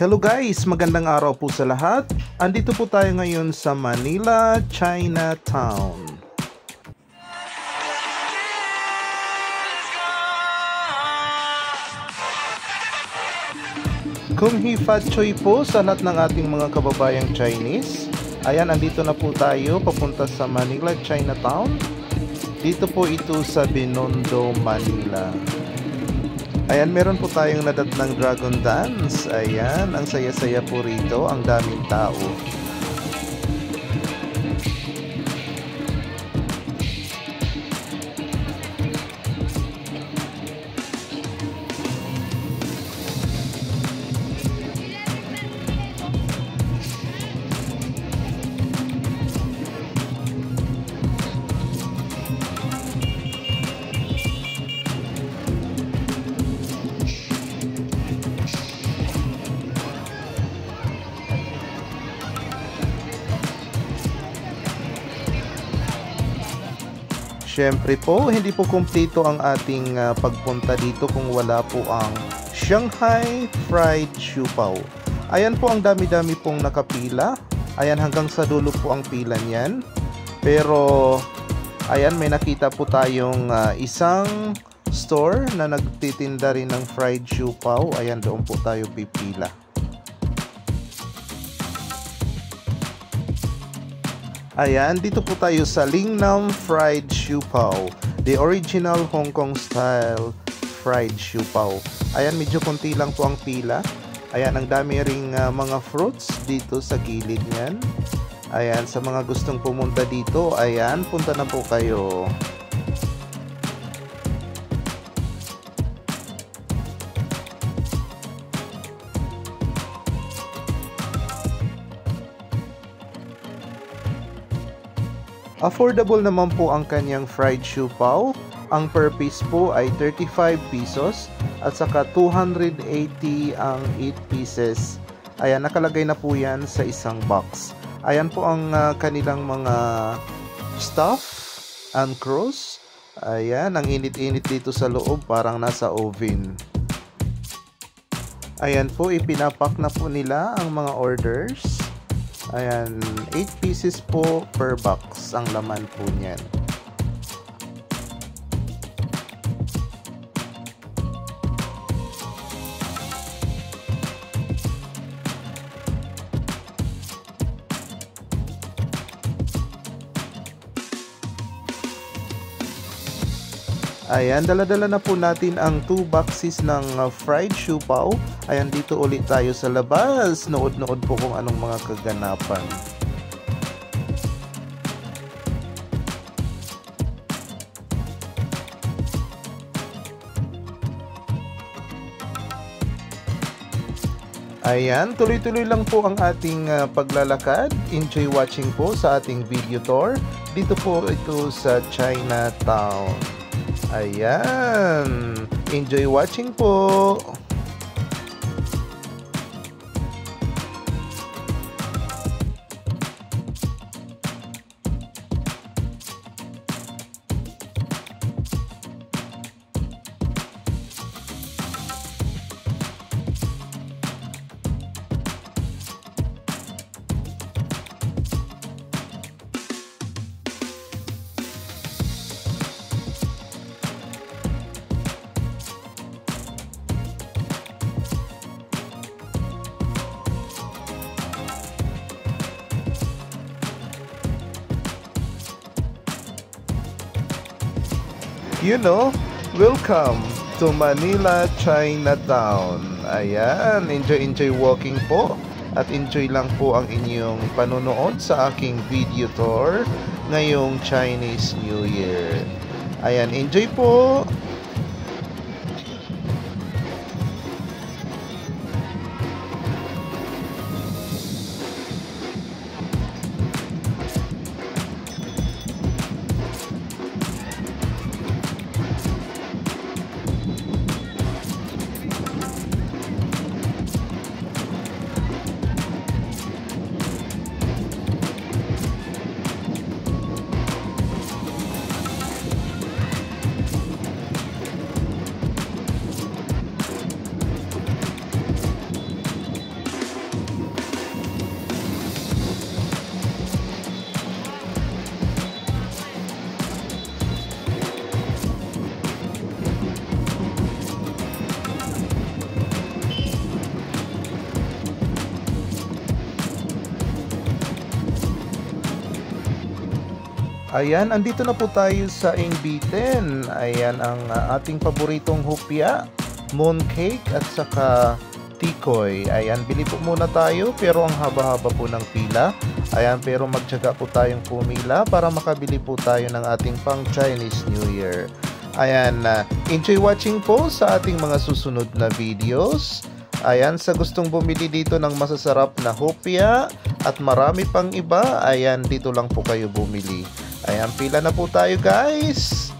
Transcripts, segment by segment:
Hello guys, magandang araw po sa lahat. Andito po tayo ngayon sa Manila, Chinatown. Kung Fat Choy po sa lahat ng ating mga kababayang Chinese. Ayan, andito na po tayo papunta sa Manila, Chinatown. Dito po ito sa Binondo, Manila. Ayan, meron po tayong nadatnang Dragon Dance. Ayan, ang saya-saya po rito, ang daming tao. Siyempre po, hindi po kumpleto ang ating pagpunta dito kung wala po ang Shanghai Fried Siu-Pao. Ayan po, ang dami-dami pong nakapila. Ayan, hanggang sa dulo po ang pila niyan. Pero, ayan, may nakita po tayong isang store na nagtitinda rin ng fried siu-pao. Ayan, doon po tayo pipila. Ayan, dito po tayo sa Lingnam Fried Siu-Pao, the original Hong Kong style fried siu-pao. Ayan, medyo konti lang po ang pila. Ayan, ang dami ring mga fruits dito sa gilid niyan. Ayan, sa mga gustong pumunta dito, ayan, punta na po kayo. Affordable naman po ang kanyang fried siu-pao. Ang per piece po ay 35 pesos at saka 280 ang 8 pieces. Ayan, nakalagay na po yan sa isang box. Ayan po ang kanilang mga stuff and cross. Ayan, ang init-init dito sa loob, parang nasa oven. Ayan po, ipinapak na po nila ang mga orders. Ayan, 8 pieces po per box ang laman po niyan. Ayan, dala-dala na po natin ang 2 boxes ng fried siu-pao. Ayan, dito ulit tayo sa labas. Nood-nood po kung anong mga kaganapan. Ayan, tuloy-tuloy lang po ang ating paglalakad. Enjoy watching po sa ating video tour. Dito po ito sa Chinatown. Ayan, enjoy watching po. You know, welcome to Manila, Chinatown. Ayan, enjoy walking po. At enjoy lang po ang inyong panonood sa aking video tour ngayong Chinese New Year. Ayan, enjoy po. Ayan, andito na po tayo sa Ingbitin. Ayan ang ating paboritong hupya, mooncake at saka tikoy. Ayan, bili po muna tayo pero ang haba-haba po ng pila. Ayan, pero magtiyaga po tayong pumila para makabili po tayo ng ating pang Chinese New Year. Ayan, enjoy watching po sa ating mga susunod na videos. Ayan, sa gustong bumili dito ng masasarap na hopya at marami pang iba, ayan, dito lang po kayo bumili. Ayan, pila na po tayo guys!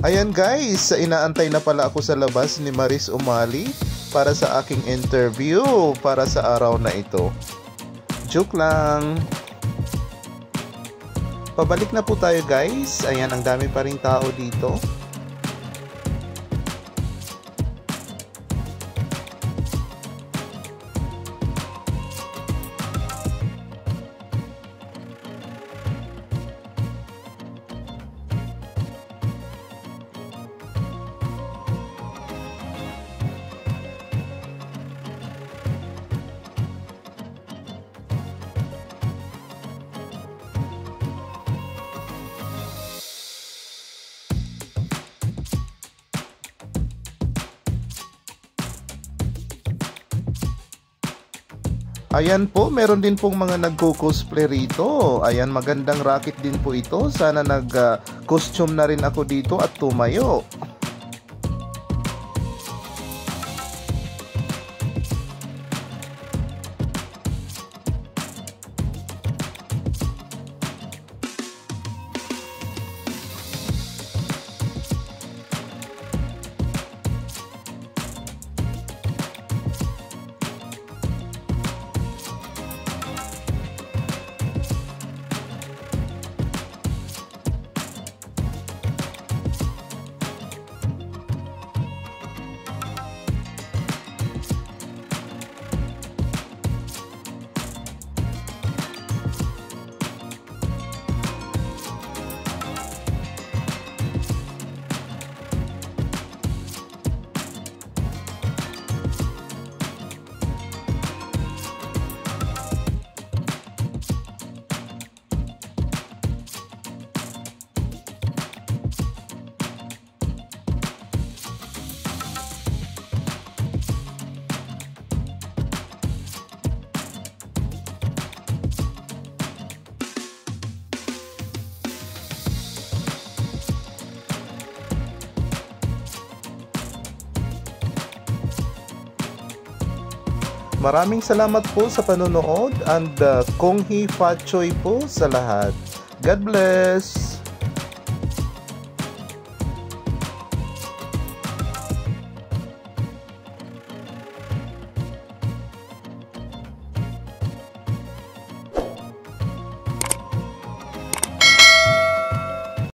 Ayan guys, inaantay na pala ako sa labas ni Maris Umali para sa aking interview para sa araw na ito. Joke lang. Pabalik na po tayo guys. Ayan, ang dami pa ring tao dito. Ayan po, meron din pong mga nagko-cosplay rito. Ayan, magandang racket din po ito. Sana nag-costume na rin ako dito at tumayo. Maraming salamat po sa panonood and Kong Hee Fa Choi po sa lahat. God bless!